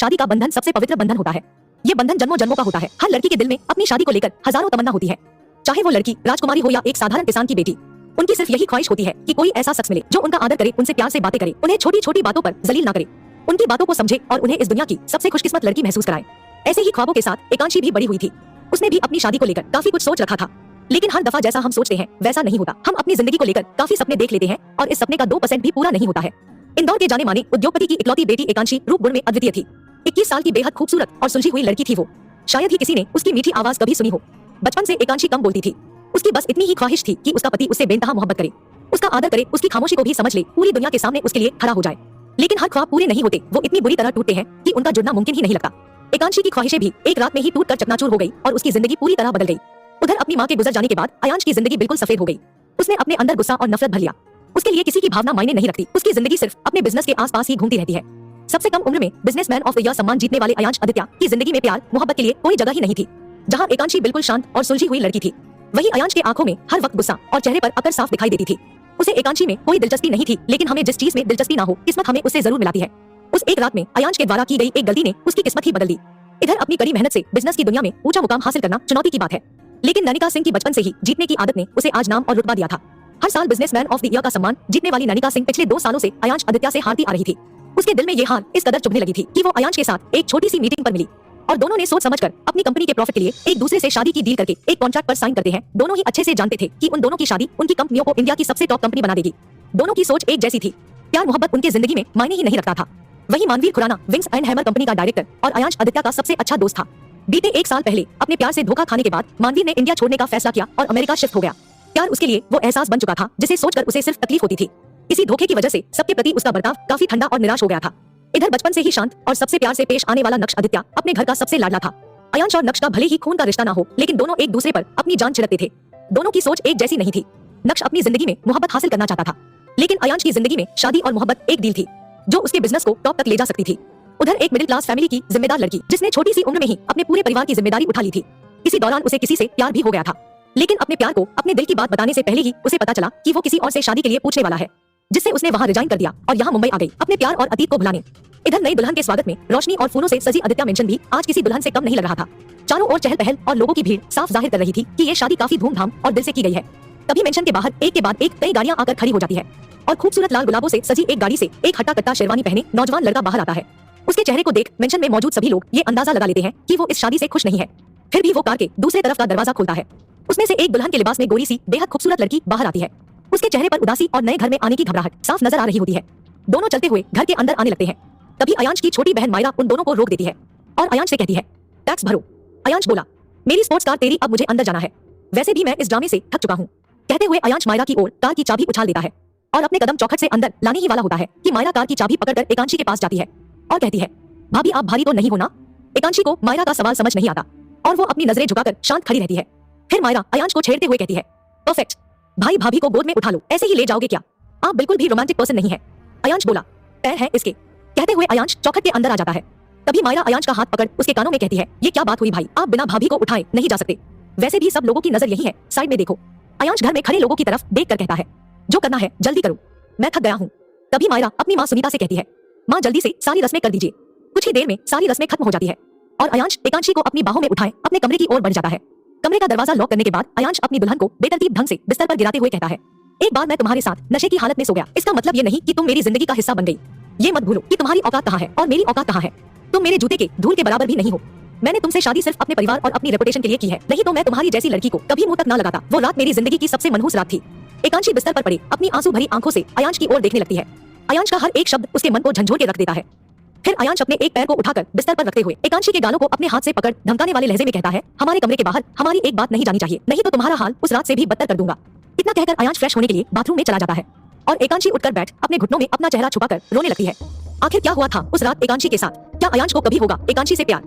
शादी का बंधन सबसे पवित्र बंधन होता है। ये बंधन जन्मों जन्मों का होता है। हर लड़की के दिल में अपनी शादी को लेकर हजारों तमन्ना होती है। चाहे वो लड़की राजकुमारी हो या एक साधारण किसान की बेटी, उनकी सिर्फ यही ख्वाहिश होती है कि कोई ऐसा शख्स मिले जो उनका आदर करे, उनसे प्यार से बातें करे, उन्हें छोटी छोटी बातों पर जलील ना करे, उनकी बातों को समझे और उन्हें इस दुनिया की सबसे खुशकिस्मत लड़की महसूस कराए। ऐसे ही ख्वाबों के साथ एकांशी भी बड़ी हुई थी। उसने भी अपनी शादी को लेकर काफी कुछ सोच रखा था, लेकिन हर दफा जैसा हम सोचते हैं वैसा नहीं होता। हम अपनी जिंदगी को लेकर काफी सपने देख लेते हैं और इस सपने का 2% भी पूरा नहीं होता है। इंदौर के जाने माने उद्योगपति की इकलौती बेटी एकांशी रूप गुण में अद्वितीय थी। 21 साल की बेहद खूबसूरत और सुलझी हुई लड़की थी वो। शायद ही किसी ने उसकी मीठी आवाज कभी सुनी हो। बचपन से एकांशी कम बोलती थी। उसकी बस इतनी ही ख्वाहिश थी कि उसका पति उससे बेइंतहा मोहब्बत करे, उसका आदर करे, उसकी खामोशी को भी समझ ले, पूरी दुनिया के सामने उसके लिए खड़ा हो जाए। लेकिन हर ख्वाब पूरे नहीं होते। वो इतनी बुरी तरह टूटते हैं कि उनका जुड़ना मुमकिन ही नहीं लगता। एकांशी की ख्वाहिशें भी एक रात में ही टूटकर चकनाचूर हो गई और उसकी जिंदगी पूरी तरह बदल गई। उधर अपनी मां के गुजर जाने के बाद अयांश की जिंदगी बिल्कुल सफेद हो गई। उसने अपने अंदर गुस्सा और नफरत भर लिया। उसके लिए किसी की भावना मायने नहीं रखती। उसकी जिंदगी सिर्फ अपने बिजनेस के आसपास ही घूमती रहती है। सबसे कम उम्र में बिजनेसमैन ऑफ द ईयर सम्मान जीतने वाले अयांश आदित्य की जिंदगी में प्यार मोहब्बत के लिए कोई जगह ही नहीं थी। जहां एकांशी बिल्कुल शांत और सुलझी हुई लड़की थी, वहीं अयांश के आंखों में हर वक्त गुस्सा और चेहरे पर अकड़ साफ दिखाई देती थी। उसे एकांशी में कोई दिलचस्पी नहीं थी, लेकिन हमें जिस चीज में दिलचस्पी ना हो, किस्मत हमें उससे जरूर मिलाती है। उस एक रात में अयांश के द्वारा की गई एक गलती ने उसकी किस्मत ही बदल दी। इधर अपनी कड़ी मेहनत से बिजनेस की दुनिया में ऊंचा मुकाम हासिल करना चुनौती की बात है, लेकिन नैनिका सिंह की बचपन से ही जीतने की आदत ने उसे आज नाम और रुतबा दिया था। हर साल बिजनेसमैन ऑफ द ईयर का सम्मान जीतने वाली नैनिका सिंह पिछले 2 सालों से अयांश आदित्य से हारती आ रही थी। उसके दिल में ये हार इस कदर चुभने लगी थी कि वो अयांश के साथ एक छोटी सी मीटिंग पर मिली और दोनों ने सोच समझकर अपनी कंपनी के प्रॉफिट के लिए एक दूसरे से शादी की डील करके एक कॉन्ट्रैक्ट पर साइन करते हैं। दोनों ही अच्छे से जानते थे कि उन दोनों की शादी उनकी कंपनियों को इंडिया की सबसे टॉप कंपनी बना देगी। दोनों की सोच एक जैसी थी। प्यार मोहब्बत उनके जिंदगी में मायने ही नहीं रखता था। वही Manveer Khurana wings and hammer company का डायरेक्टर और अयांश आदित्य का सबसे अच्छा दोस्त था। बीते 1 साल पहले अपने प्यार से धोखा खाने के बाद मानवीर ने इंडिया छोड़ने का फैसला किया और अमेरिका शिफ्ट हो गया। प्यार उसके लिए वो एहसास बन चुका था जिसे सोचकर उसे सिर्फ तकलीफ होती थी। इसी धोखे की वजह से सबके प्रति उसका बर्ताव काफी ठंडा और निराश हो गया था। इधर बचपन से ही शांत और सबसे प्यार से पेश आने वाला नक्श आदित्य अपने घर का सबसे लाडला था। अयांश और नक्श का भले ही खून का रिश्ता ना हो, लेकिन दोनों एक दूसरे पर अपनी जान छिड़कते थे। दोनों की सोच एक जैसी नहीं थी। नक्श अपनी जिंदगी में मोहब्बत हासिल करना चाहता था, लेकिन अयांश की जिंदगी में शादी और मोहब्बत एक डील थी जो उसके बिजनेस को टॉप तक ले जा सकती थी। उधर एक मिडिल क्लास फैमिली की जिम्मेदार लड़की जिसने छोटी सी उम्र में ही अपने पूरे परिवार की जिम्मेदारी उठा ली थी। इसी दौरान उसे किसी से प्यार भी हो गया था, लेकिन अपने प्यार को अपने दिल की बात बताने से पहले ही उसे पता चला कि वो किसी और से शादी के लिए पूछने वाला है, जिससे उसने वहां रिजाइन कर दिया और यहाँ मुंबई आ गई अपने प्यार और अतीत को भुलाने। इधर नई दुल्हन के स्वागत में रोशनी और फूलों से सजी आदित्य मेंशन भी आज किसी दुल्हन से कम नहीं लग रहा था। चारों ओर चहल पहल और लोगों की भीड़ साफ जाहिर कर रही थी कि ये शादी काफी धूमधाम और दिल से की गई है। तभी मेंशन के बाहर एक के बाद एक कई गाड़ियां आकर खड़ी हो जाती है और खूबसूरत लाल गुलाबों से सजी एक गाड़ी से एक हट्टा कट्टा शेरवानी पहने नौजवान लड़का बाहर आता है। उसके चेहरे को देख मेंशन में मौजूद सभी लोग ये अंदाजा लगा लेते हैं कि वो इस शादी से खुश नहीं है। फिर भी वो कार के दूसरे तरफ का दरवाजा खोलता है। उसमें से एक दुल्हन के लिबास में गोरी सी बेहद खूबसूरत लड़की बाहर आती है। उसके चेहरे पर उदासी और नए घर में आने की घबराहट साफ नजर आ रही होती है। दोनों चलते हुए घर के अंदर आने लगते हैं। तभी अयांश की छोटी बहन मायरा उन दोनों को रोक देती है और अयांश से कहती है, टैक्स भरो। अयांश बोला, मेरी स्पोर्ट्स कार तेरी, अब मुझे अंदर जाना है। वैसे भी मैं इस ड्रामे से थक चुका हूँ। कहते हुए अयांश मायरा की ओर कार की चाबी उछाल देता है और अपने कदम चौखट से अंदर लाने ही वाला होता है कि मायरा कार की चाबी पकड़कर एकांशी के पास जाती है और कहती है, भाभी आप भारी तो नहीं हो ना। एकांशी को मायरा का सवाल समझ नहीं आता और वो अपनी नजरें झुकाकर शांत खड़ी रहती है। फिर मायरा अयांश को छेड़ते हुए कहती है, परफेक्ट, भाई भाभी को गोद में उठा लो, ऐसे ही ले जाओगे क्या? आप बिल्कुल भी रोमांटिक पर्सन नहीं है। अयांश बोला, पैर है इसके। कहते हुए अयांश चौखट के अंदर आ जाता है। तभी मायरा अयांश का हाथ पकड़ उसके कानों में कहती है, ये क्या बात हुई भाई, आप बिना भाभी को उठाए नहीं जा सकते। वैसे भी सब लोगों की नजर यही है, साइड में देखो। अयांश घर में खड़े लोगों की तरफ देख कर कहता है, जो करना है जल्दी करो, मैं थक गया हूँ। तभी मायरा अपनी माँ सुनीता से कहती है, माँ जल्दी से सारी रस्में कर दीजिए। कुछ ही देर में सारी रस्में खत्म हो जाती है और अयांश एकांशी को अपनी बाहों में उठाए अपने कमरे की ओर बढ़ जाता है। कमरे का दरवाजा लॉक करने के बाद अयांश अपनी दुल्हन को बेतरतीब ढंग से बिस्तर पर गिराते हुए कहता है, एक बार मैं तुम्हारे साथ नशे की हालत में सो गया, इसका मतलब ये नहीं कि तुम मेरी जिंदगी का हिस्सा बन गई। ये मत भूलो कि तुम्हारी औकात कहाँ है और मेरी औकात कहाँ है। तुम मेरे जूते के धूल के बराबर भी नहीं हो। मैंने तुमसे शादी सिर्फ अपने परिवार और अपनी रेपुटेशन के लिए की है, नहीं तो मैं तुम्हारी जैसी लड़की को कभी मुंह तक ना लगाता। वो रात मेरी जिंदगी की सबसे मनहूस रात थी। एकांशी बिस्तर पर पड़े अपनी आंसू भरी आंखों से अयांश की ओर देखने लगती है। अयांश का हर एक शब्द उसके मन को झंझोर के रख देता है। फिर अयांश अपने एक पैर को उठाकर बिस्तर पर रखते हुए एकांशी के गालों को अपने हाथ से पकड़ धमकाने वाले लहजे में कहता है, हमारे कमरे के बाहर हमारी एक बात नहीं जानी चाहिए, नहीं तो तुम्हारा हाल उस रात से भी बदतर कर दूंगा। इतना कहकर अयांश फ्रेश होने के लिए बाथरूम में चला जाता है और एकांशी उठकर बैठ अपने घुटनों में अपना चेहरा छुपाकर रोने लगती है। आखिर क्या हुआ था उस रात एकांशी के साथ? क्या अयांश को कभी होगा एकांशी से प्यार?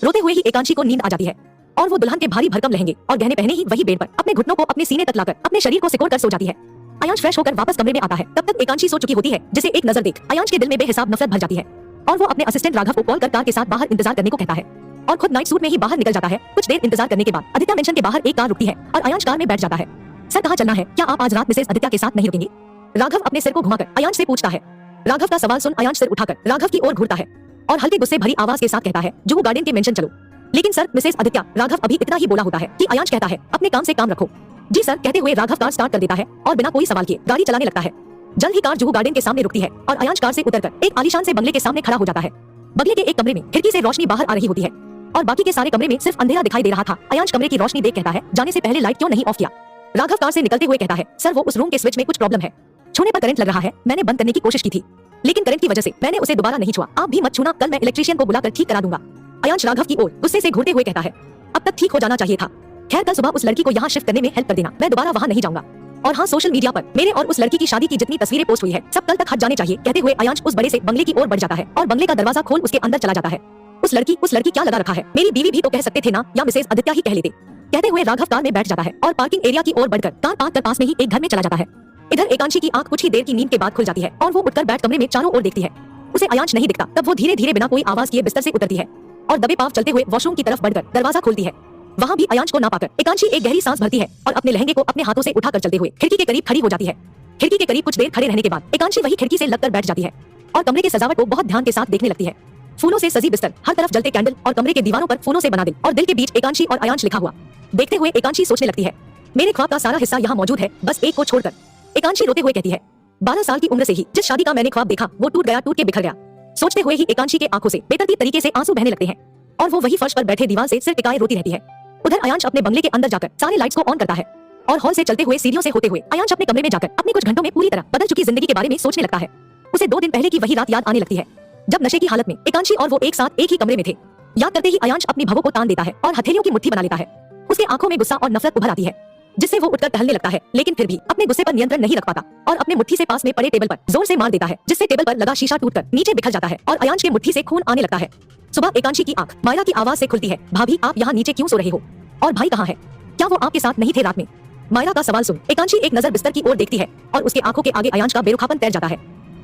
रोते हुए ही एकांशी को नींद आ जाती है और वो दुल्हन के भारी भरकम लहंगे और गहने पहने ही वही बेड पर अपने घुटनों को अपने सीने तक लाकर अपने शरीर को सिकोड़ कर सो जाती है। अयांश फ्रेश होकर वापस कमरे में आता है। तब तक एकांशी सो चुकी होती है, जिसे एक नजर देख अयांश के दिल में बेहिसाब नफरत भर जाती है और वो अपने असिस्टेंट राघव को कॉल कर कार के साथ बाहर इंतजार करने को कहता है और खुद नाइट सूट में ही बाहर निकल जाता है। कुछ देर इंतजार करने के बाद आदित्य मेंशन के बाहर एक कार रुकती है और अयांश कार में बैठ जाता है। सर कहाँ चलना है? क्या आप आज रात मिसेस आदित्य के साथ नहीं रुकेंगे? राघव अपने सिर को घुमाकर अयांश से पूछता है। राघव का सवाल सुन अयांश सिर उठाकर राघव की ओर घूरता है और हल्के गुस्से भरी आवाज के साथ कहता है, जुहू गार्डन के मेंशन चलो। लेकिन सर मिसेस आदित्य, राघव अभी इतना ही बोला होता है कि अयांश कहता है, अपने काम से काम रखो। जी सर कहते हुए राघव कार स्टार्ट कर देता है और बिना कोई सवाल किए गाड़ी चलाने लगता है। जल्द ही कार जुहू गार्डन के सामने रुकती है और अयांश कार से उतरकर एक आलीशान से बंगले के सामने खड़ा हो जाता है। बंगले के एक कमरे में खिड़की से रोशनी बाहर आ रही होती है और बाकी के सारे कमरे में सिर्फ अंधेरा दिखाई दे रहा था। अयांश कमरे की रोशनी देख कहता है, जाने से पहले लाइट क्यों नहीं ऑफ किया। राघव कार से निकलते हुए कहता है, सर वो उस रूम के स्विच में कुछ प्रॉब्लम है, छूने पर करंट लग रहा है। मैंने बंद करने की कोशिश की थी लेकिन करंट की वजह से मैंने उसे दोबारा नहीं छुआ। आप भी मत छूना, कल मैं इलेक्ट्रीशियन को बुलाकर ठीक करा दूंगा। अयांश राघव की ओर गुस्से से घूरते हुए कहता है, अब तक ठीक हो जाना चाहिए था। खैर कल सुबह उस लड़की को यहाँ शिफ्ट करने में हेल्प कर देना, मैं दोबारा वहाँ नहीं जाऊंगा। और हाँ, सोशल मीडिया पर मेरे और उस लड़की की शादी की जितनी तस्वीरें पोस्ट हुई है सब कल तक हट जाने चाहिए। कहते हुए अयांश उस बड़े से बंगले की ओर बढ़ जाता है और बंगले का दरवाजा खोल उसके अंदर चला जाता है। उस लड़की क्या लगा रखा है, मेरी बीवी भी तो कह सकते थे ना, या मिसेस आदित्य ही कह लेते। कहते हुए राघव कार में बैठ जाता है और पार्किंग एरिया की ओर बढ़कर कार पार्क कर पास में ही एक घर में चला जाता है। इधर एकांशी की आंख कुछ ही देर की नींद के बाद खुल जाती है और वो उठकर बैठ कमरे में चारों ओर देखती है। उसे अयांश नहीं दिखता। तब वो धीरे धीरे बिना कोई आवाज किए बिस्तर से उतरती है और दबे पांव चलते हुए वॉशरूम की तरफ बढ़कर दरवाजा खोलती है। वहाँ भी अयांश को ना पाकर एकांशी एक गहरी सांस भरती है और अपने लहंगे को अपने हाथों से उठाकर चलते हुए खिड़की के करीब खड़ी हो जाती है। खिड़की के करीब कुछ देर खड़े रहने के बाद एकांशी वही खिड़की से लगकर बैठ जाती है और कमरे की सजावट को बहुत ध्यान के साथ देखने लगती है। फूलों से सजी बिस्तर, हर तरफ जलते कैंडल और कमरे के दीवारों पर फूलों से बना दिल और दिल के बीच एकांशी और अयांश लिखा हुआ। देखते हुए एकांशी सोचने लगती है, मेरे ख्वाब का सारा हिस्सा यहाँ मौजूद है, बस एक को छोड़कर। एकांशी रोते हुए कहती है, 12 साल की उम्र से ही जिस शादी का मैंने ख्वाब देखा वो टूट के बिखर गया। सोचते हुए ही एकांशी के आंखों से बेतरतीब तरीके से आंसू बहने लगते हैं और वो वही फर्श पर बैठे दीवार से सिर टिकाए रोती रहती है। उधर अयांश अपने बंगले के अंदर जाकर सारे लाइट्स को ऑन करता है और हॉल से चलते हुए सीढ़ियों से होते हुए अयांश अपने कमरे में जाकर अपने कुछ घंटों में पूरी तरह बदल चुकी जिंदगी के बारे में सोचने लगता है। उसे 2 दिन पहले की वही रात याद आने लगती है जब नशे की हालत में एकांशी और वो एक साथ एक ही कमरे में थे। याद करते ही अयांश अपनी भवों को तान देता है और हथेलियों की मुट्ठी बना लेता है। उसके आंखों में गुस्सा और नफरत उभर आती है जिससे वो उठकर टहलने लगता है, लेकिन फिर भी अपने गुस्से पर नियंत्रण नहीं रख पाता और अपने मुट्ठी से पास में पड़े टेबल पर जोर से मार देता है जिससे टेबल पर लगा शीशा टूटकर नीचे बिखर जाता है और अयांश के मुट्ठी से खून आने लगता है। सुबह एकांशी की आंख मायरा की आवाज से खुलती है, भाभी आप यहाँ नीचे क्यों सो रहे हो और भाई कहाँ है, क्या वो आपके साथ नहीं थे रात में। मायरा का सवाल सुन एकांशी एक नजर बिस्तर की ओर देखती है और उसके आंखों के आगे अयांश का बेरुखापन तैर जाता है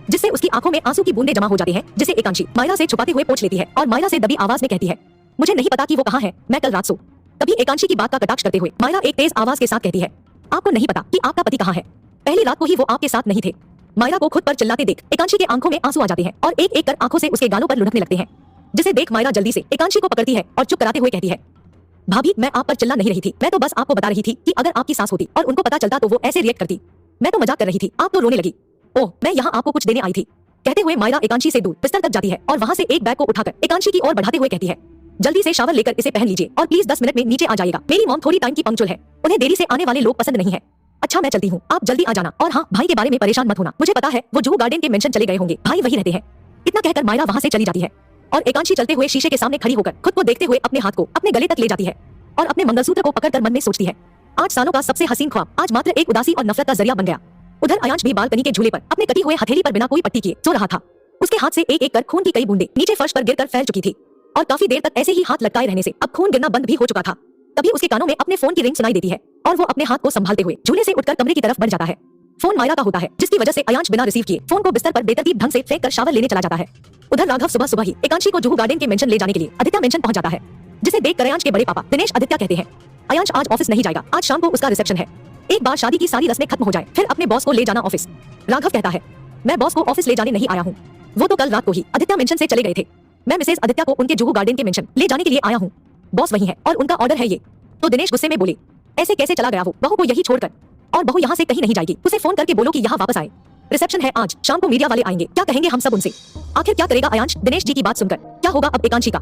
जिससे उसकी आंखों में आंसू की बूंदें जमा हो जाती हैं, जिसे एकांशी मायरा से छुपाते हुए पोंछ लेती है और मायरा से दबी आवाज में कहती है, मुझे नहीं पता कि वो कहाँ है, मैं कल रात सो। तभी एकांशी की बात का कटाक्ष करते हुए मायरा एक तेज आवाज के साथ कहती है, आपको नहीं पता कि आपका पति कहाँ है, पहली रात को ही वो आपके साथ नहीं थे। मायरा को खुद पर चिल्लाते देख एकांशी के आंखों में आंसू आ जाते हैं और एक एक कर आंखों से उसके गालों पर लुढ़कने लगते हैं, जिसे देख मायरा जल्दी से एकांशी को पकड़ती है और चुप कराते हुए कहती है, भाभी मैं आप पर चिल्ला नहीं रही थी, मैं तो बस आपको बता रही थी कि अगर आपकी सास होती और उनको पता चलता तो वो ऐसे रिएक्ट करती। मैं तो मजाक कर रही थी, आप तो रोने लगी। ओह मैं यहाँ आपको कुछ देने आई थी। कहते हुए मायरा एकांशी से दूर बिस्तर तक जाती है और वहाँ से एक बैग को उठाकर एकांशी की ओर बढ़ाते हुए कहती है, जल्दी से शावर लेकर इसे पहन लीजिए और प्लीज 10 मिनट में नीचे आ जाएगा। मेरी मॉम थोड़ी टाइम की पंक्चुअल है, उन्हें देरी से आने वाले लोग पसंद नहीं है। अच्छा मैं चलती हूँ, आप जल्दी आ जाना और हाँ भाई के बारे में परेशान मत होना, मुझे पता है वो जुहू गार्डन के मेंशन चले गए होंगे, भाई वही रहते हैं। इतना कहकर मायरा वहाँ से चली जाती है और एकांशी चलते हुए शीशे के सामने खड़ी होकर खुद को देखते हुए अपने हाथ को अपने गले तक ले जाती है और अपने मंगलसूत्र को पकड़कर मन में सोचती है, 8 सालों का सबसे हसीन ख्वाब आज मात्र एक उदासी और नफरत का जरिया बन गया। उधर अयांश भी बालकनी के झूले पर अपने कटी हुए हथेली पर बिना कोई पट्टी किए सो रहा था। उसके हाथ से एक एक कर खून की कई बूंदें नीचे फर्श पर गिरकर फैल चुकी थी और काफी देर तक ऐसे ही हाथ लटकाए रहने से अब खून गिरना बंद भी हो चुका था। तभी उसके कानों में अपने फोन की रिंग सुनाई देती है और वो अपने हाथ को संभालते हुए झूले से उठकर कमरे की तरफ बढ़ जाता है। फोन मायरा का होता है जिसकी वजह से अयांश बिना रिसीव किए फोन को बिस्तर पर बेतरतीब ढंग से फेंक कर शावर लेने चला जाता है। उधर राघव सुबह सुबह ही एकांशी को जुहू गार्डन के मेंशन ले जाने के लिए आदित्य मेंशन पहुंच जाता है, जिसे देखकर अयांश के बड़े पापा दिनेश आदित्य कहते हैं, अयांश आज ऑफिस नहीं जाएगा, आज शाम को उसका रिसेप्शन है, एक बार शादी की सारी रस्में खत्म हो जाए फिर अपने बॉस को ले जाना ऑफिस। राघव कहता है, मैं बॉस को ऑफिस ले जाने नहीं आया हूँ, वो तो कल रात को ही आदित्य मेंशन से चले गए थे, मैं मिसेस आदित्य को उनके जुहू गार्डन के मेंशन ले जाने के लिए आया हूँ, बॉस वही है और उनका ऑर्डर है ये। तो दिनेश गुस्से में बोले, ऐसे कैसे चला गया वो, बहू को यही छोड़कर, और बहू यहाँ से कहीं नहीं जाएगी, उसे फोन करके बोलो कि यहाँ वापस आए, रिसेप्शन है आज, शाम को मीडिया वाले आएंगे, क्या कहेंगे हम सब उनसे। आखिर क्या करेगा अयांश दिनेश जी की बात सुनकर, क्या होगा अब एकांशी का।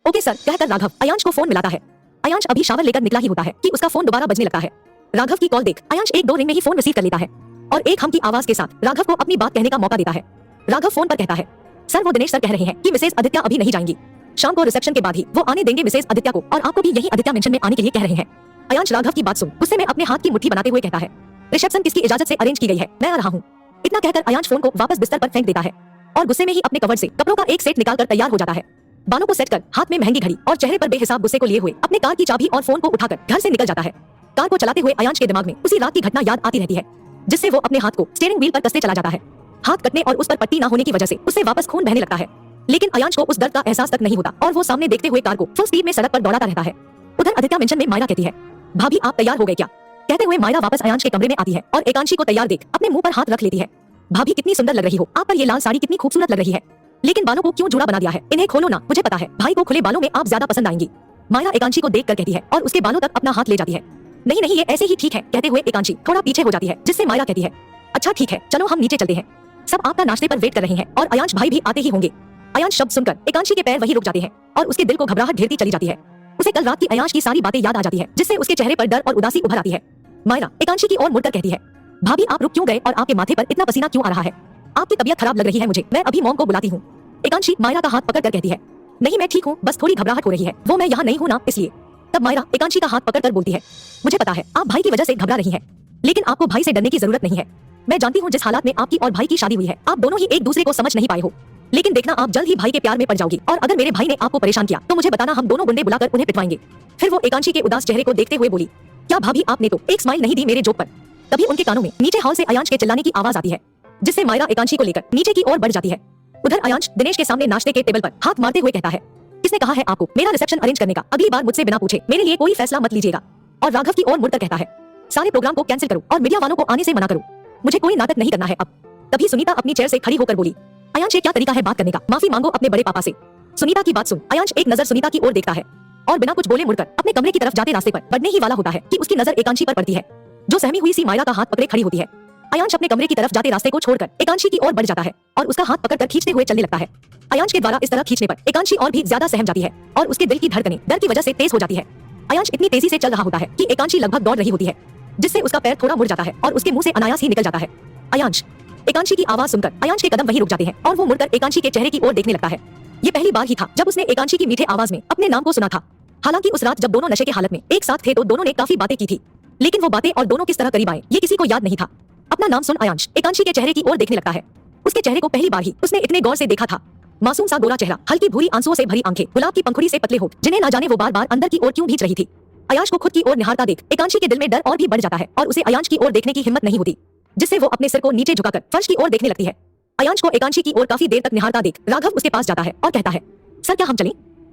ओके सर कहकर राघव अयांश को फोन मिलाता है। अयांश अभी शावर लेकर निकला ही होता है कि उसका फोन दोबारा बजने लगता है। राघव की कॉल देख अयांश 1-2 रिंग में ही फोन रिसीव कर लेता है और एक हम की आवाज के साथ राघव को अपनी बात कहने का मौका देता है। राघव फोन पर कहता है, सर वो दिनेश सर कह रहे हैं कि मिसेस आदित्य अभी नहीं जाएंगी, शाम को रिसेप्शन के बाद ही वो आने देंगे मिसेस आदित्य को और आपको भी यही आदित्य मेंशन में आने के लिए कह रहे हैं। अयांश राघव की बात सुन गुस्से में अपने हाथ की मुट्ठी बनाते हुए कहता है, रिसेप्शन किसकी इजाजत से अरेंज की गई है, मैं आ रहा हूँ। इतना कहकर अयांश फोन को वापस बिस्तर पर फेंक देता है और गुस्से में ही अपने कवर से कपड़ों का एक सेट निकालकर तैयार हो जाता है। बालों को सेट कर, हाथ में महंगी घड़ी और चेहरे पर बेहिसाब गुस्से को लिए हुए अपने कार की चाबी और फोन को उठाकर घर से निकल जाता है। कार को चलाते हुए अयांश के दिमाग में उसी रात की घटना याद आती रहती है, जिससे वो अपने हाथ को स्टीयरिंग व्हील पर कसते चला जाता है। हाथ कटने और उस पर पट्टी न होने की वजह से उससे वापस खून बहने लगता है, लेकिन अयांश को उस दर्द का एहसास तक नहीं होता और वो सामने देखते हुए कार को फुल स्पीड में सड़क पर दौड़ाता रहता है। उधर आदित्य मेंशन में मायरा कहती है, भाभी आप तैयार हो गए क्या, कहते हुए मायरा वापस अयांश के कमरे में आती है और एकांशी को तैयार देख अपने मुंह पर हाथ रख लेती है। भाभी कितनी सुंदर लग रही हो, आप पर ये लाल साड़ी कितनी खूबसूरत लग रही है, लेकिन बालों को क्यों जुड़ा बना दिया है, इन्हें खोलो ना, मुझे पता है भाई को खुले बालों में आप ज्यादा पसंद आएंगी। मायरा एकांशी को देख कर कहती है और उसके बालों तक अपना हाथ ले जाती है। नहीं नहीं, ये ऐसे ही ठीक है, कहते हुए एकांशी थोड़ा पीछे हो जाती है, जिससे मायरा कहती है अच्छा ठीक है, चलो हम नीचे चलते हैं, सब आपका नाश्ते पर वेट कर रहे हैं और अयांश भाई भी आते ही होंगे। अयांश शब्द सुनकर एकांशी के पैर वहीं रुक जाते हैं और उसके दिल को घबराहट घेरती चली जाती है। उसे कल रात की अयांश की सारी बातें याद आ जाती है, जिससे उसके चेहरे पर डर और उदासी उभर आती है। मायरा एकांशी की ओर मुड़कर कहती है भाभी आप रुक क्यों गए और आपके माथे पर इतना पसीना क्यों आ रहा है, आपकी तबीयत खराब लग रही है, मुझे मैं अभी मॉम को बुलाती हूँ। एकांशी मायरा का हाथ पकड़कर कहती है नहीं मैं ठीक हूँ, बस थोड़ी घबराहट हो रही है, वो मैं यहाँ नहीं हूँ ना इसलिए। तब मायरा एकांशी का हाथ पकड़कर बोलती है मुझे पता है आप भाई की वजह से घबरा रही हैं, लेकिन आपको भाई से डरने की जरूरत नहीं है। मैं जानती हूँ जिस हालात में आपकी और भाई की शादी हुई है, आप दोनों ही एक दूसरे को समझ नहीं पाए हो, लेकिन देखना आप जल्द ही भाई के प्यार में पड़ जाओगी, और अगर मेरे भाई ने आपको परेशान किया तो मुझे बताना, हम दोनों गुंडे बुलाकर उन्हें पिटवाएंगे। फिर वो एकांशी के उदास चेहरे को देखते हुए बोली क्या भाभी आपने तो एक स्माइल नहीं दी मेरे जोक पर। तभी उनके कानों में नीचे हॉल से अयांश के चिल्लाने की आवाज आती है, जिससे मायरा एकांशी को लेकर नीचे की ओर बढ़ जाती है। उधर अयांश दिनेश के सामने नाश्ते के टेबल पर हाथ मारते हुए कहता है किसने कहा है आपको मेरा रिसेप्शन अरेंज करने का, अगली बार मुझसे बिना पूछे मेरे लिए कोई फैसला मत लीजिएगा। और राघव की ओर मुड़कर कहता है सारे प्रोग्राम को कैंसिल करो और मीडिया वालों को आने से मना करो, मुझे कोई नाटक नहीं करना है अब। तभी सुनीता अपनी चेयर से खड़ी होकर बोली अयांश ये क्या तरीका है बात करने का, माफी मांगो अपने बड़े पापा से। सुनीता की बात सुन अयांश एक नजर सुनीता की ओर देखता है और बिना कुछ बोले मुड़कर अपने कमरे की तरफ जाते रास्ते पर बढ़ने ही वाला होता है कि उसकी नजर एकांशी पर पड़ती है, जो सहमी हुई सी मायरा का हाथ पकड़े खड़ी होती है। अयांश अपने कमरे की तरफ जाते रास्ते को छोड़कर एकांशी की ओर बढ़ जाता है और उसका हाथ पकड़कर खींचते हुए चलने लगता है। अयांश के द्वारा इस तरह खींचने पर एकांशी और भी ज्यादा सहम जाती है और उसके दिल की धड़कनें डर की वजह से तेज हो जाती है। अयांश इतनी तेजी से चल रहा होता है कि एकांशी लगभग दौड़ रही होती है, जिससे उसका पैर थोड़ा मुड़ जाता है और उसके मुंह से अनायास ही निकल जाता है अयांश। एकांशी की आवाज सुनकर अयांश के कदम वहीं रुक जाते हैं और वो मुड़कर एकांशी के चेहरे की ओर देखने लगता है। ये पहली बार ही था जब उसने एकांशी की मीठे आवाज में अपने नाम को सुना था। हालांकि उस रात जब दोनों नशे के हालत में एक साथ थे तो दोनों ने काफी बातें की थी, लेकिन वो बातें और दोनों किस तरह करीब आए ये किसी को याद नहीं था। अपना नाम सुन अयांश एकांशी के चेहरे की ओर देखने लगता है। उसके चेहरे को पहली बार ही उसने इतने गौर से देखा था। मासूम सा गोरा चेहरा, हल्की भूरी आंसुओं से भरी आंखें, गुलाब की पंखुड़ी से पतले होठ, जिन्हें ना जाने वो बार बार अंदर की ओर क्यों भींच रही थी। अयांश को खुद की ओर निहारता देख एकांशी के दिल में डर और भी बढ़ जाता है और उसे अयांश की ओर देखने की हिम्मत नहीं होती, जिससे वो अपने सिर को नीचे झुकाकर फर्श की ओर देखने लगती है। अयांश को एकांशी की ओर काफी देर तक निहारता देख राघव उसके पास जाता है और कहता है सर क्या हम चलें?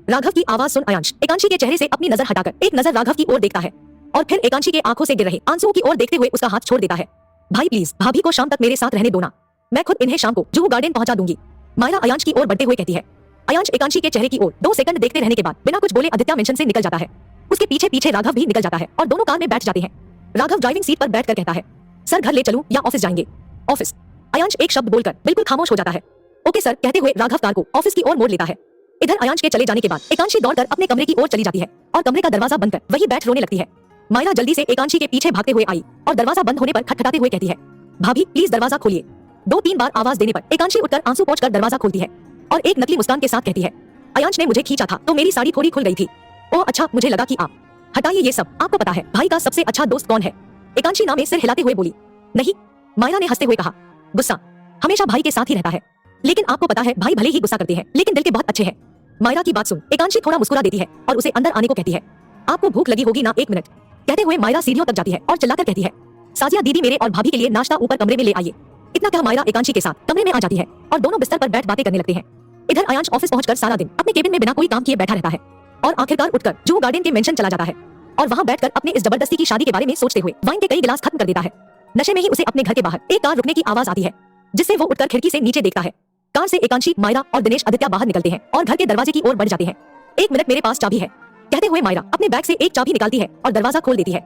राघव की आवाज सुन अयांश एकांशी के चेहरे से अपनी नजर हटाकर एक नजर राघव की ओर देखता है और फिर एकांशी के आंखों से गिर रहे आंसुओं की ओर देखते हुए उसका हाथ छोड़ देता है। भाई प्लीज भाभी को शाम तक मेरे साथ रहने दो ना, मैं खुद इन्हें शाम को जूहू गार्डन पहुंचा दूंगी, मायरा अयांश की ओर बढ़ते हुए कहती है। अयांश एकांशी के चेहरे की ओर 2 सेकंड देखते रहने के बाद बिना कुछ बोले आदित्य मेंशन से निकल जाता है। उसके पीछे पीछे राघव भी निकल जाता है और दोनों कार में बैठ जाते हैं। राघव ड्राइविंग सीट पर बैठकर कहता है सर घर ले चलूं या ऑफिस जाएंगे? ऑफिस। अयांश एक शब्द बोलकर बिल्कुल खामोश हो जाता है। ओके सर, कहते हुए राघव कार को ऑफिस की ओर मोड़ लेता है। इधर अयांश के चले जाने के बाद एकांशी दौड़कर अपने कमरे की ओर चली जाती है और कमरे का दरवाजा बंद कर वही बैठ रोने लगती है। मायरा जल्दी से एकांशी के पीछे भागते हुए आई और दरवाजा बंद होने पर खटखटाते हुए कहती है भाभी प्लीज दरवाजा खोलिए। 2-3 बार आवाज देने पर एकांशी उठकर आंसू पोंछकर दरवाजा खोलती है और एक नकली मुस्कान के साथ कहती है अयांश ने मुझे खींचा था तो मेरी साड़ी थोड़ी खुल गई थी। ओह अच्छा, मुझे लगा कि आप। हटाइए ये सब, आपको पता है भाई का सबसे अच्छा दोस्त कौन है? एकांशी नाम में सिर हिलाते हुए बोली। नहीं, मायरा ने हंसते हुए कहा। गुस्सा हमेशा भाई के साथ ही रहता है, लेकिन आपको पता है भाई भले ही गुस्सा करते हैं लेकिन दिल के बहुत अच्छे हैं। मायरा की बात सुन एकांशी थोड़ा मुस्कुरा देती है और उसे अंदर आने को कहती है। आपको भूख लगी होगी ना, 1 मिनट। कहते हुए मायरा सीढ़ियों तक जाती है और चिल्लाकर कहती है साजिया दीदी मेरे और भाभी के लिए नाश्ता ऊपर कमरे में ले आइए। इतना कह मायरा एकांशी के साथ कमरे में आ जाती है और दोनों बिस्तर पर बैठ बातें करने लगते हैं। इधर अयांश ऑफिस पहुंचकर सारा दिन अपने केबिन में बिना कोई काम किए बैठा रहता है और आखिरकार उठकर जूहू गार्डन के मेंशन चला जाता है और वहां बैठकर अपने इस जबरदस्ती की शादी के बारे में सोचते हुए वाइन के कई गिलास खत्म कर देता है। नशे में ही उसे अपने घर के बाहर एक कार रुकने की आवाज आती है, जिससे वो उठकर खिड़की से नीचे देखता है। कार से एकांशी, मायरा और दिनेश आदित्य बाहर निकलते हैं और घर के दरवाजे की ओर बढ़ जाते हैं। 1 मिनट, मेरे पास चाबी है, कहते हुए मायरा अपने बैग से एक चाबी निकालती है और दरवाजा खोल देती है।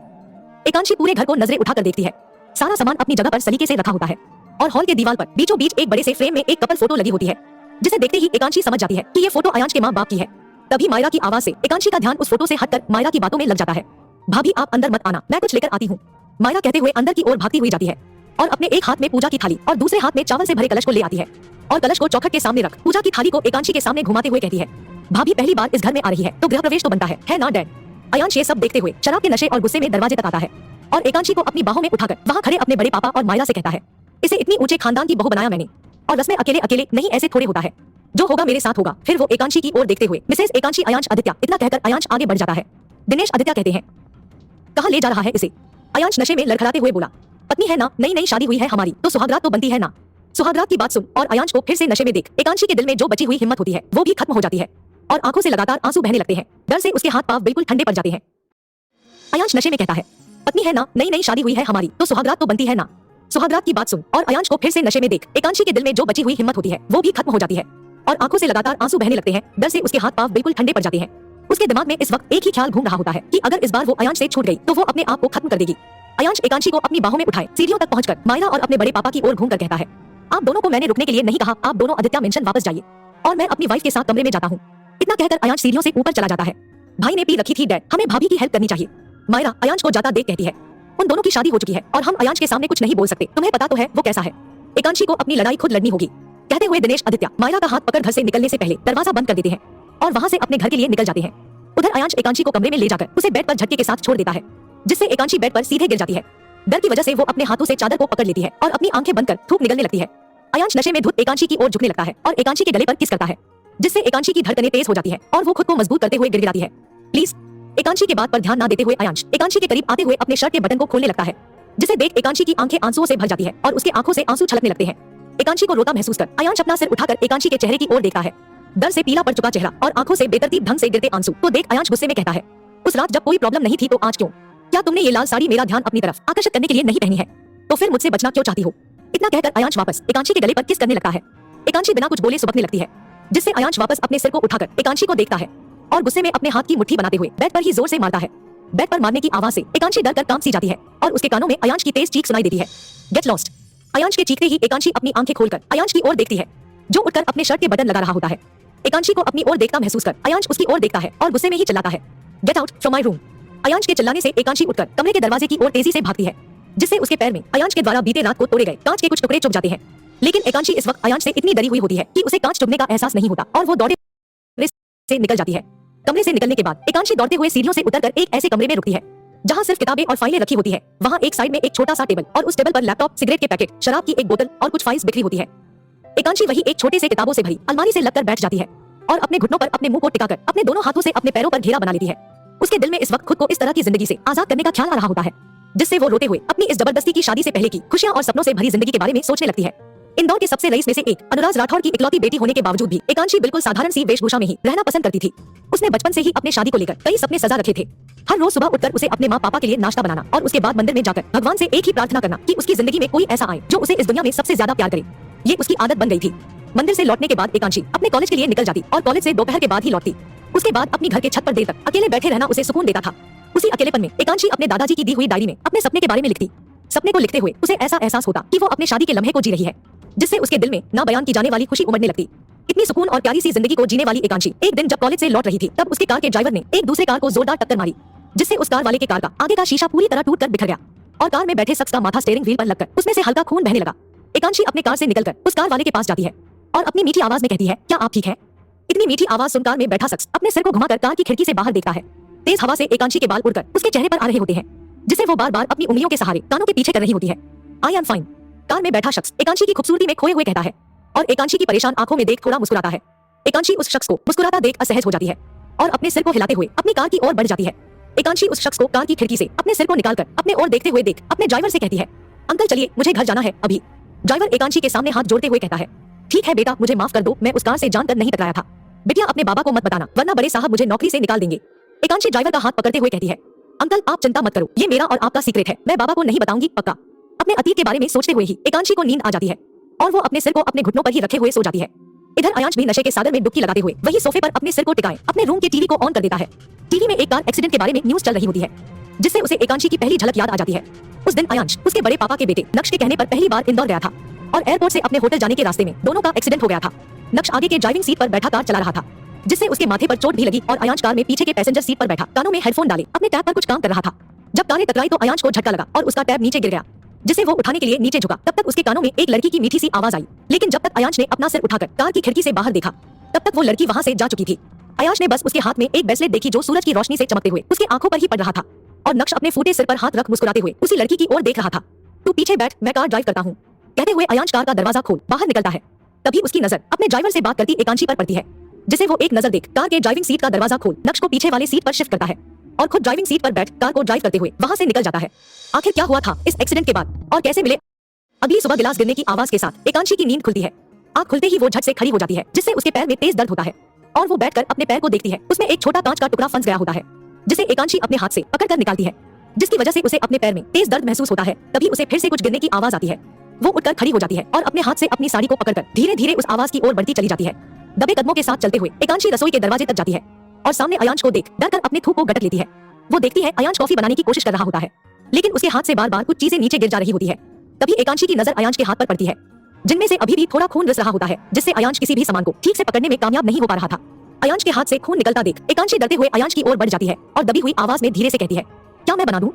एकांशी पूरे घर को नजरें उठाकर देखती है। सारा सामान अपनी जगह पर सलीके से रखा होता है और हॉल के दीवार पर बीचों बीच एक बड़े से फ्रेम में एक कपल फोटो लगी होती है, जिसे देखते ही एकांशी समझ जाती है कि ये फोटो अयांश के माँ बाप की है। तभी मायरा की आवाज से एकांशी का ध्यान उस फोटो से हटकर मायरा की बातों में लग जाता है। भाभी आप अंदर मत आना, मैं कुछ लेकर आती हूँ, मायरा कहते हुए अंदर की ओर भागती हुई जाती है और अपने एक हाथ में पूजा की थाली और दूसरे हाथ में चावल से भरे कलश को ले आती है और कलश को चौखट के सामने रख पूजा की थाली को एकांशी के सामने घुमाते हुए कहती है भाभी पहली बार इस घर में आ रही है तो गृह प्रवेश तो बनता है ना डैड? अयांश ये सब देखते हुए शराब के नशे और गुस्से में दरवाजे तक आता है और एकांशी को अपनी बाहों में उठाकर वहाँ खड़े अपने बड़े पापा और मायरा से कहता है इसे इतनी ऊंचे खानदान की बहू बनाया मैंने और रस्में अकेले अकेले नहीं ऐसे थोड़े होता है, जो होगा मेरे साथ होगा। फिर वो एकांशी की ओर देखते हुए मिसेस एकांशी अयांश आदित्य, इतना कहकर अयांश आगे बढ़ जाता है। दिनेश आदित्य कहते हैं कहाँ ले जा रहा है इसे? अयांश नशे में लड़खड़ाते हुए बोला पत्नी है ना, नई नई शादी हुई है हमारी तो सुहागरात तो बनती है ना। सुहागरात की बात सुन और अयांश को फिर से नशे में देख एकांशी के दिल में जो बची हुई हिम्मत होती है वो भी खत्म हो जाती है और आंखों से लगातार आंसू बहने लगते हैं। डर से उसके हाथ पांव बिल्कुल ठंडे पड़ जाते हैं। अयांश नशे में कहता है पत्नी है ना, नई नई शादी हुई है हमारी, तो सुहागरात तो बनती है ना। सुहागरात की बात सुन और अयांश को फिर से नशे में देख एकांशी के दिल में जो बची हुई हिम्मत होती है वो भी खत्म हो जाती है और आंखों से लगातार आंसू बहने लगते हैं। डर से उसके हाथ पांव बिल्कुल ठंडे पड़ जाते हैं। उसके दिमाग में इस वक्त एक ही ख्याल घूम रहा होता है कि अगर इस बार वो अयांश से छूट गई तो वो अपने आप को खत्म कर देगी। अयांश एकांशी को अपनी बाहों में उठाए सीढ़ियों तक पहुंचकर मायरा और अपने बड़े पापा की ओर घूमकर कहता है, आप दोनों को मैंने रुकने के लिए नहीं कहा, आप दोनों आदित्य मेंशन वापस जाइए और मैं अपनी वाइफ के साथ कमरे में जाता हूँ। इतना कहकर अयांश सीढ़ियों से ऊपर चला जाता है। भाई ने पी रखी थी डैड, हमें भाभी की हेल्प करनी चाहिए। मायरा अयांश को जाता देख कहती है, उन दोनों की शादी हो चुकी है और हम अयांश के सामने कुछ नहीं बोल सकते, तुम्हें पता तो है वो कैसा है। एकांशी को अपनी लड़ाई खुद लड़नी होगी। कहते हुए दिनेश आदित्य मायरा का हाथ पकड़ घर से निकलने से पहले दरवाजा बंद कर देते हैं और वहां से अपने घर के लिए निकल जाते हैं। उधर अयांश एकांशी को कमरे में ले जाकर उसे बेड पर झटके के साथ छोड़ देता है, जिससे एकांशी बेड पर सीधे गिर जाती है। डर की वजह से वो अपने हाथों से चादर को पकड़ लेती है और अपनी आंखें बंद कर थूक निकलने लगती है। अयांश नशे में धुत एकांशी की ओर झुकने लगता है और एकांशी के गले पर किस करता है, जिससे एकांशी की धड़कनें तेज हो जाती है और वो खुद को मजबूत करते हुए गिड़गिड़ाती है, प्लीज। एकांशी की बात पर ध्यान न देते हुए अयांश एकांशी के करीब आते हुए अपने शर्ट के बटन को खोलने लगता है, जिसे देख एकांशी की आंखें आंसुओं से भर जाती है और उसके आंखों से आंसू छलकने लगते हैं। एकांशी को रोता महसूस कर अयांश अपना सिर उठाकर एकांशी के चेहरे की ओर देखता है। डर से पीला पड़ चुका चेहरा और आंखों से बेतरतीब ढंग से गिरते आंसू तो देख अयांश गुस्से में कहता है, उस रात जब कोई प्रॉब्लम नहीं थी तो आज क्यों? क्या तुमने ये लाल साड़ी मेरा ध्यान अपनी तरफ आकर्षित करने के लिए नहीं पहनी है? तो फिर मुझसे बचना क्यों चाहती हो? इतना कहकर अयांश वापस एकांशी के गले पर किस करने लगता है। एकांशी बिना कुछ बोले सुबकने लगती है, जिससे अयांश वापस अपने सिर को उठाकर एकांशी को देखता है और गुस्से में अपने हाथ की मुट्ठी बनाते हुए बेड पर ही जोर से मारता है। बेड पर मारने की आवाज से एकांशी डर कर कांप सी जाती है और उसके कानों में अयांश की तेज चीख सुनाई देती है, गेट लॉस्ट। अयांश के चीखते ही एकांशी अपनी आंखें खोलकर अयांश की ओर देखती है, जो उठकर अपने शर्ट के बटन लगा रहा होता है। एकांशी को अपनी ओर देखता महसूस कर अयांश उसकी ओर देखता है और गुस्से में ही चिल्लाता है, get out from my room. Ayansh के चिल्लाने से एकांशी उठकर कमरे के दरवाजे की ओर तेजी से भागती है, जिससे उसके पैर में अयांश के द्वारा बीते रात को तोड़े गए कांच के कुछ टुकड़े चुभ जाते हैं। लेकिन एकांशी इस वक्त अयांश से इतनी डरी हुई होती है कि उसे कांच चुभने का एहसास नहीं होता और वो दौड़े से निकल जाती है। कमरे से निकलने के बाद एकांशी दौड़ते हुए सीढ़ियों से उतरकर एक ऐसे कमरे में रुकती है जहां सिर्फ किताबें और फाइलें रखी होती है। वहां एक साइड में एक छोटा सा टेबल और उस टेबल पर लैपटॉप, सिगरेट के पैकेट, शराब की एक बोतल और कुछ फाइल्स बिखरी होती है। एकांशी वही एक छोटे से किताबों से भरी अलमारी से लगकर बैठ जाती है और अपने घुटनों पर अपने मुंह को टिकाकर अपने दोनों हाथों से अपने पैरों पर घेरा बना लेती है। उसके दिल में इस वक्त खुद को इस तरह की जिंदगी से आजाद करने का ख्याल आ रहा होता है, जिससे वो रोते हुए अपनी इस जबरदस्ती की शादी से पहले की खुशियां और सपनों से भरी जिंदगी के बारे में सोचने लगती है। इंदौर के सबसे रईस में से एक अनुराग राठौर की इकलौती बेटी होने के बावजूद भी एकांशी बिल्कुल साधारण सी वेशभूषा में ही रहना पसंद करती थी। उसने बचपन से ही अपने शादी को लेकर कई सपने सजा रखे थे। हर रोज सुबह उठकर उसे अपने माँ पापा के लिए नाश्ता बनाना और उसके बाद मंदिर में जाकर भगवान से एक ही प्रार्थना करना कि उसकी जिंदगी में कोई ऐसा आए जो उसे इस दुनिया में सबसे ज्यादा प्यार करे। ये उसकी आदत बन गई थी। मंदिर से लौटने के बाद एकांशी अपने कॉलेज के लिए निकल जाती और कॉलेज से दोपहर के बाद ही लौटती। उसके बाद अपनी घर के छत पर देर तक अकेले बैठे रहना उसे सुकून देता था। उसी अकेलेपन में एकांशी अपने दादाजी की दी हुई डायरी में अपने सपने के बारे में लिखती। सपने को लिखते हुए उसे ऐसा एहसास होता कि वो अपने शादी के लम्हे को जी रही है, जिससे उसके दिल में ना बयान की जाने वाली खुशी उमड़ने लगती। इतनी सुकून और प्यारी सी जिंदगी को जीने वाली एकांशी एक दिन जब कॉलेज से लौट रही थी तब उसके कार के ड्राइवर ने एक दूसरे कार को जोरदार टक्कर मारी, जिससे उस कार वाले के कार का आगे का शीशा पूरी तरह टूटकर बिखर गया और कार में बैठे शख्स का माथा स्टीयरिंग व्हील पर लगकर उसमें से हल्का खून बहने लगा। एकांशी अपने कार से निकलकर उस कार वाले के पास जाती है और अपनी मीठी आवाज में कहती है, क्या आप ठीक हैं? इतनी मीठी आवाज सुन कार में बैठा शख्स अपने सिर को घुमाकर कार की खिड़की से बाहर देखता है। तेज हवा से एकांशी के बाल उड़कर उसके चेहरे पर आ रहे होते हैं, जिसे वो बार बार अपनी उंगलियों के सहारे कानों के पीछे कर रही होती है। I am fine. कार में बैठा शख्स एकांशी की खूबसूरती में खोए हुए कहता है और एकांशी की परेशान आंखों में देख थोड़ा मुस्कुराता है। एकांशी उस शख्स को मुस्कुराता देख असहज हो जाती है और अपने सिर को हिलाते हुए अपनी कार की ओर बढ़ जाती है। एकांशी उस शख्स को कार की खिड़की से अपने सिर को निकालकर अपने ओर देखते हुए देख अपने ड्राइवर से कहती है, अंकल चलिए मुझे घर जाना है अभी। ड्राइवर एकांशी के सामने हाथ जोड़ते हुए कहता है, ठीक है बेटा मुझे माफ कर दो, मैं उस कार से जानकर नहीं टकराया था। बिटिया अपने बाबा को मत बताना वरना बड़े साहब मुझे नौकरी से निकाल देंगे। एकांशी ड्राइवर का हाथ पकड़ते हुए कहती है, अंकल आप चिंता मत करो, ये मेरा और आपका सीक्रेट है, मैं बाबा को नहीं बताऊंगी पक्का। अपने अतीत के बारे में सोचते हुए ही एकांशी को नींद आ जाती है और वो अपने सिर को अपने घुटनों पर ही रखे हुए सो जाती है। इधर अयांश भी नशे के सागर में डुबकी लगाते हुए वही सोफे पर अपने सिर को टिकाए अपने रूम के टीवी को ऑन कर देता है। टीवी में एक कार एक्सीडेंट के बारे में न्यूज चल रही होती है, जिससे उसे एकांशी की पहली झलक याद आ जाती है। उस दिन अयांश उसके बड़े पापा के बेटे नक्श के कहने पर पहली बार इंदौर गया था और एयरपोर्ट से अपने होटल जाने के रास्ते में दोनों का एक्सीडेंट हो गया था। नक्श आगे के ड्राइविंग सीट पर बैठा कार चला रहा था, जिससे उसके माथे पर चोट भी लगी और अयांश कार में पीछे के पैसेंजर सीट पर बैठा कानों में हेडफोन डाले अपने टैब पर कुछ काम कर रहा था। जब कारें टकराई तो अयांश को झटका लगा और उसका टैब नीचे गिर गया, जिसे वो उठाने के लिए नीचे झुका। तब तक उसके कानों में एक लड़की की मीठी सी आवाज आई, लेकिन जब तक अयांश ने अपना सिर उठाकर कार की खिड़की से बाहर देखा तब तक वो लड़की वहां से जा चुकी थी। अयांश ने बस उसके हाथ में एक ब्रेसलेट देखी जो सूरज की रोशनी से चमकते हुए उसके आंखों पर ही पड़ रहा था और नक्श अपने फूटे सिर पर हाथ रख मुस्कुराते हुए उसी लड़की की ओर देख रहा था। तू पीछे बैठ, मैं कार ड्राइव करता हूँ, कहते हुए अयांश कार का दरवाजा खोल बाहर निकलता है। तभी उसकी नजर अपने ड्राइवर से बात करती एकांशी पर पड़ती है, जिसे वो एक नजर देख कार के ड्राइविंग सीट का दरवाजा खोल नक्श को पीछे वाले सीट पर शिफ्ट करता है और खुद ड्राइविंग सीट पर बैठ कार को ड्राइव करते हुए वहां से निकल जाता है। आखिर क्या हुआ था इस एक्सीडेंट के बाद और कैसे मिले? अगली सुबह गिलास गिरने की आवाज के साथ एकांशी की नींद खुलती है। आंख खुलते ही वो झट से खड़ी हो जाती है, जिससे उसके पैर में तेज दर्द होता है और वो बैठकर अपने पैर को देखती है। उसमें एक छोटा कांच का टुकड़ा फंस गया होता है, जिसे एकांशी अपने हाथ से पकड़कर निकालती है। जिसकी वजह से उसे अपने पैर में तेज दर्द महसूस होता है। तभी उसे फिर से कुछ गिरने की आवाज आती है। वो उठकर खड़ी हो जाती है और अपने हाथ से अपनी साड़ी को पकड़कर धीरे धीरे उस आवाज की ओर बढ़ती चली जाती है। दबे कदमों के साथ चलते हुए एकांशी रसोई के दरवाजे तक जाती है और सामने अयांश को देख डरकर अपने थूक को गटक लेती है। वो देखती है अयांश कॉफी बनाने की कोशिश कर रहा होता है, लेकिन उसके हाथ से बार बार कुछ चीजें नीचे गिर जा रही होती है। तभी एकांशी की नजर अयांश के हाथ पर पड़ती है, जिनमें से अभी भी थोड़ा खून रिस रहा होता है, जिससे अयांश किसी भी सामान को ठीक से पकड़ने में कामयाब नहीं हो पा रहा था। अयांश के हाथ से खून निकलता देख एकांशी डरते हुए अयांश की ओर बढ़ जाती है और दबी हुई आवाज में धीरे से कहती है, क्या मैं बना दूं?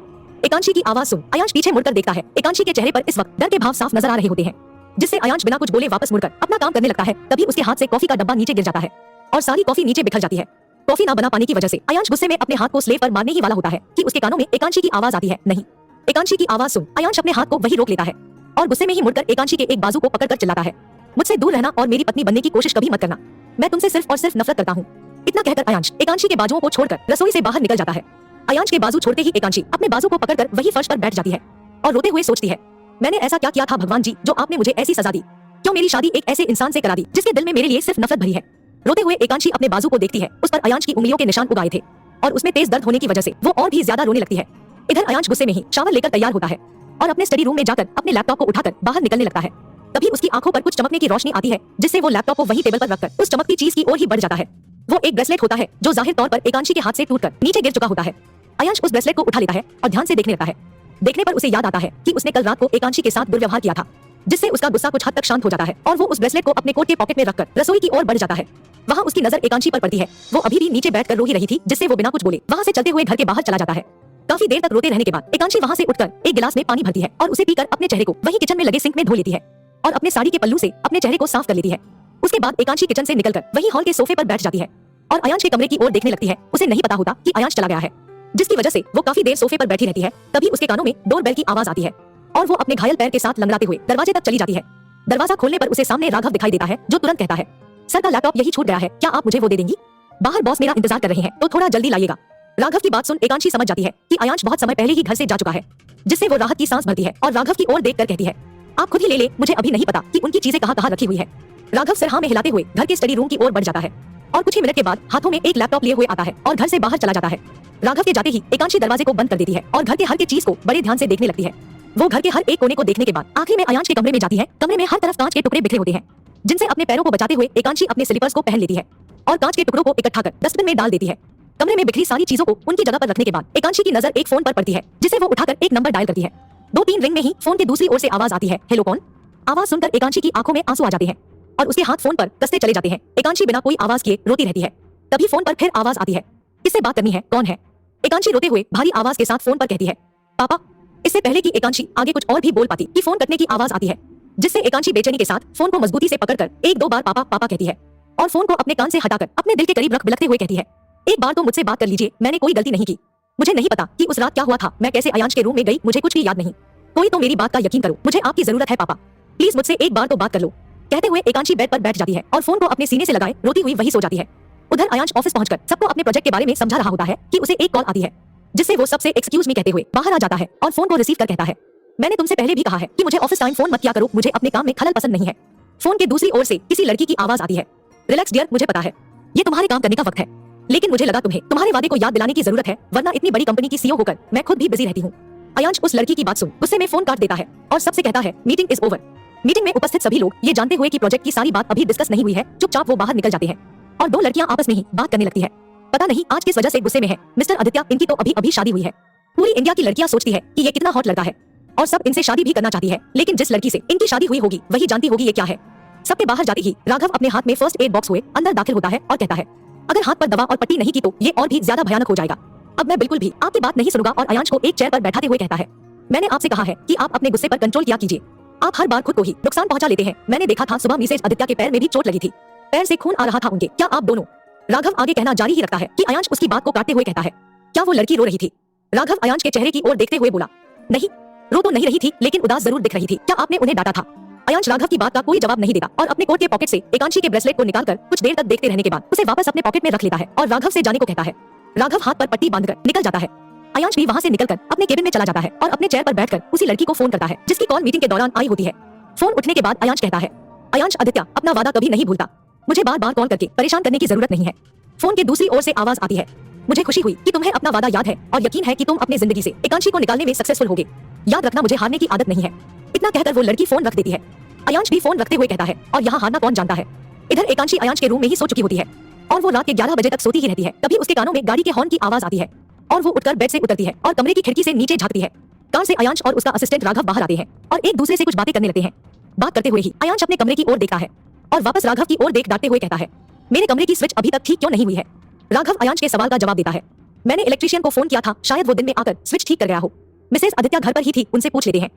एकांशी की आवाज सुन अयांश पीछे मुड़कर देखता है। एकांशी के चेहरे पर इस वक्त डर के भाव साफ नजर आ रहे होते हैं, जिससे अयांश बिना कुछ बोले वापस मुड़कर अपना काम करने लगता है। तभी उसके हाथ से कॉफी का डब्बा नीचे गिर जाता है और सारी कॉफी नीचे बिखर जाती है। कॉफी ना बना पाने की वजह से अयांश गुस्से में अपने हाथ को स्लेव पर मारने ही वाला होता है कि उसके कानों में एकांशी की आवाज आती है, नहीं। एकांशी की आवाज सुन अयांश अपने हाथ को वही रोक लेता है और गुस्से में ही मुड़कर एकांशी के एक बाजू को पकड़कर चिल्लाता है, मुझसे दूर रहना और मेरी पत्नी बनने की कोशिश कभी मत करना। मैं तुमसे सिर्फ और सिर्फ नफरत करता हूँ। इतना कहकर अयांश एकांशी के बाजुओं को छोड़कर रसोई से बाहर निकल जाता है। अयांश के बाजू छोड़ते ही एकांशी अपने बाजू को पकड़कर वही फर्श पर बैठ जाती है और रोते हुए सोचती है, मैंने ऐसा क्या किया था भगवान जी जो आपने मुझे ऐसी सजा दी? क्यों मेरी शादी एक ऐसे इंसान से करा दी जिसके दिल में मेरे लिए सिर्फ नफरत भरी है? रोते हुए एकांशी अपने बाजू को देखती है, उस पर अयांश की उंगलियों के निशान उगाए थे और उसमें तेज दर्द होने की वजह से वो और भी ज्यादा रोने लगती है। इधर अयांश गुस्से में ही शावर लेकर तैयार होता है और अपने स्टडी रूम में जाकर अपने लैपटॉप को उठाकर बाहर निकलने लगता है। तभी उसकी आंखों पर कुछ चमकने की रोशनी आती है, जिससे वो लैपटॉप को वहीं टेबल पर रखकर उस चमकती चीज की ओर ही बढ़ जाता है। वो एक ब्रेसलेट होता है जो जाहिर तौर पर एकांशी के हाथ से टूटकर नीचे गिर चुका होता है। अयांश उस ब्रेसलेट को उठा लेता है और ध्यान से देखने लगता है। देखने पर उसे याद आता है कि उसने कल रात को एकांशी के साथ दुर्व्यवहार किया था, जिससे उसका गुस्सा कुछ हद तक शांत हो जाता है और वो उस ब्रेसलेट को अपने कोट के पॉकेट में रखकर रसोई की ओर बढ़ जाता है। वहाँ उसकी नजर एकांशी पर पड़ती है। वो अभी भी नीचे बैठकर रो ही रही थी, जिससे वो बिना कुछ बोले वहाँ से चलते हुए घर के बाहर चला जाता है। काफी देर तक रोते रहने के बाद एकांशी वहाँ से उठकर एक गिलास में पानी भरती है और उसे पीकर अपने चेहरे को वही किचन में लगे सिंक में धो लेती है और अपने साड़ी के पल्लू से अपने चेहरे को साफ कर लेती है। उसके बाद एकांशी किचन से निकलकर वही हॉल के सोफे पर बैठ जाती है और अयांश के कमरे की ओर देखने लगती है। उसे नहीं पता होता कि अयांश चला गया है, जिसकी वजह से वो काफी देर सोफे पर बैठी रहती है। तभी उसके कानों में डोरबेल की आवाज आती है और वो अपने घायल पैर के साथ लंगड़ाते हुए दरवाजे तक चली जाती है। दरवाजा खोलने पर उसे सामने राघव दिखाई देता है, जो तुरंत कहता है, सर का लैपटॉप यही छूट गया है, क्या आप मुझे वो दे देंगी? बाहर बॉस मेरा इंतजार कर रहे हैं, तो थोड़ा जल्दी लाइएगा। राघव की बात सुन एकांशी समझ जाती है कि अयांश बहुत समय पहले ही घर से जा चुका है, जिससे वो राहत की सांस भरती है और राघव की ओर देखकर कहती है, आप खुद ही ले, मुझे अभी नहीं पता कि उनकी चीजें कहाँ रखी हुई है। राघव सिर हाँ में हिलाते हुए घर के स्टडी रूम की ओर बढ़ जाता है और कुछ ही मिनट के बाद हाथों में एक लैपटॉप लिए हुए आता है और घर से बाहर चला जाता है। राघव के जाते ही एकांशी दरवाजे को बंद कर देती है और घर के हर एक चीज को बड़े ध्यान से देखने लगती है। वो घर के हर एक कोने को देखने के बाद आखिर में अयांश के कमरे में जाती है। कमरे में हर तरफ कांच के टुकड़े बिखरे होते हैं, जिनसे अपने पैरों को बचाते हुए एकांशी अपने स्लीपर्स को पहन लेती है और कांच के टुकड़ों को इकट्ठा कर डस्टबिन में डाल देती है। कमरे में बिखरी सारी चीजों को उनकी जगह पर रखने के बाद एकांशी की नजर एक फोन पर पड़ती है, जिसे वो उठाकर एक नंबर डायल करती है। 2-3 रिंग में ही फोन के दूसरी ओर से आवाज आती है, हेलो कौन? आवाज सुनकर एकांशी की आंखों में आंसू आ जाते हैं और उसके हाथ फोन पर कसते चले जाते हैं। एकांशी बिना कोई आवाज किए रोती रहती है। तभी फोन पर फिर आवाज आती है, किससे बात करनी है, कौन है? एकांशी रोते हुए भारी आवाज के साथ फोन पर कहती है, पापा। इससे पहले कि एकांशी आगे कुछ और भी बोल पाती कि फोन कटने की आवाज आती है, जिससे एकांशी बेचैनी के साथ फोन को मजबूती से पकड़कर 1-2 बार पापा पापा कहती है और फोन को अपने कान से हटाकर अपने दिल के करीब रख बिलखते हुए कहती है, एक बार तो मुझसे बात कर लीजिए, मैंने कोई गलती नहीं की। मुझे नहीं पता कि उस रात क्या हुआ था, मैं कैसे अयांश के रूम में गई, मुझे कुछ भी याद नहीं। कोई तो मेरी बात का यकीन करो, मुझे आपकी जरूरत है पापा, प्लीज मुझसे एक बार तो बात कर लो। कहते हुए एकांशी बेड पर बैठ जाती है और फोन को अपने सीने से लगाए रोती हुई वही सो जाती है। उधर अयांश ऑफिस पहुंचकर सबको अपने प्रोजेक्ट के बारे में समझा रहा होता है कि उसे एक कॉल आती है, जिससे वो सबसे एक्सक्यूज मी कहते हुए बाहर आ जाता है और फोन को रिसीव कर कहता है, मैंने तुमसे पहले भी कहा है कि मुझे ऑफिस टाइम फोन मत किया करो, मुझे अपने काम में खलल पसंद नहीं है। फोन के दूसरी ओर से किसी लड़की की आवाज आती है, रिलैक्स डियर, मुझे पता है ये तुम्हारे काम करने का वक्त है, लेकिन मुझे लगा तुम्हें तुम्हारे वादे को याद दिलाने की जरूरत है, वरना इतनी बड़ी कंपनी की सीईओ होकर मैं खुद भी बिजी रहती हूँ। अयांश उस लड़की की बात सुन गुस्से में फोन काट देता है और सबसे कहता है, मीटिंग इज ओवर। मीटिंग में उपस्थित सभी लोग ये जानते हुए कि प्रोजेक्ट की सारी बात अभी डिस्कस नहीं हुई है, चुपचाप वो बाहर निकल जाते हैं और 2 लड़कियां आपस में ही बात करने लगती है। पता नहीं आज किस वजह से गुस्से में है मिस्टर आदित्य, इनकी तो अभी अभी शादी हुई है। पूरी इंडिया की लड़कियां सोचती है कि ये कितना हॉट लड़का है और सब इनसे शादी भी करना चाहती है, लेकिन जिस लड़की से इनकी शादी हुई होगी वही जानती होगी ये क्या है। सबके बाहर जाते ही राघव अपने हाथ में फर्स्ट एड बॉक्स हुए अंदर दाखिल होता है और कहता है, अगर हाथ पर दवा और पट्टी नहीं की तो ये और भी ज्यादा भयानक हो जाएगा। अब मैं बिल्कुल भी आपकी बात नहीं सुनूंगा और अयांश को एक चेयर पर बैठाते हुए कहता है, मैंने आपसे कहा है कि आप अपने गुस्से पर कंट्रोल किया कीजिए, आप हर बार खुद को ही नुकसान पहुंचा लेते हैं। मैंने देखा था सुबह मिसेज आदित्य के पैर में भी चोट लगी थी, पैर से खून आ रहा था उनके, क्या आप दोनों? राघव आगे कहना जारी ही रखता है कि अयांश उसकी बात को काटते हुए कहता है, क्या वो लड़की रो रही थी? राघव अयांश के चेहरे की ओर देखते हुए बोला, नहीं, रो तो नहीं रही थी, लेकिन उदास जरूर दिख रही थी, क्या आपने उन्हें डांटा था? अयांश राघव की बात का कोई जवाब नहीं देता और अपने कोट के पॉकेट से एकांशी के ब्रेसलेट को निकालकर कुछ देर तक देखते रहने के बाद उसे वापस अपने पॉकेट में रख लेता है और राघव से जाने को कहता है। राघव हाथ पर पट्टी बांधकर निकल जाता है। अयांश भी वहाँ से निकलकर अपने केबिन में चला जाता है और अपने चेयर पर बैठकर उसी लड़की को फोन करता है, जिसकी कॉल मीटिंग के दौरान आई होती है। फोन उठने के बाद अयांश कहता है, अयांश आदित्य अपना वादा कभी नहीं भूलता, मुझे बार बार कॉल करके परेशान करने की जरूरत नहीं है। फोन के दूसरी ओर से आवाज आती है, मुझे खुशी हुई कि तुम्हें अपना वादा याद है और यकीन है कि तुम अपने जिंदगी से एकांशी को निकालने में सक्सेसफुल होगे। याद रखना, मुझे हारने की आदत नहीं है। इतना कहकर वो लड़की फोन रख देती है। अयांश भी फोन रखते हुए कहता है, और यहाँ हारना कौन जानता है। इधर एकांशी अयांश के रूम में ही सो चुकी होती है और वो रात के 11 बजे तक सोती ही रहती है। तभी उसके कानों में गाड़ी के हॉर्न की आवाज आती है और वो उठकर बेड से उतरती है और कमरे की खिड़की से नीचे झांकती है। कार से अयांश और उसका असिस्टेंट राघव बाहर आते हैं और एक दूसरे से कुछ बातें करने लगते हैं। बात करते हुए ही अयांश अपने कमरे की ओर देखता है और वापस राघव की ओर डांटते हुए कहता है, मेरे कमरे की स्विच अभी तक ठीक क्यों नहीं हुई है। राघव अयांश के सवाल का जवाब देता है, मैंने इलेक्ट्रीशियन को फोन किया था, शायद वो दिन में आकर स्विच ठीक कर गया हो। मिसेस आदित्य घर पर ही थी, उनसे पूछ लेते हैं।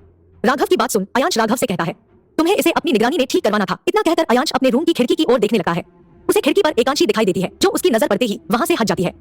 राघव की बात सुन अयांश राघव से कहता है, तुम्हें इसे अपनी निगरानी में ठीक करवाना था। इतना कहकर अयांश अपने रूम की खिड़की की ओर देखने लगा है। उसे खिड़की पर एकांशी दिखाई देती है जो उसकी नजर पड़ते ही वहां से हट जाती है।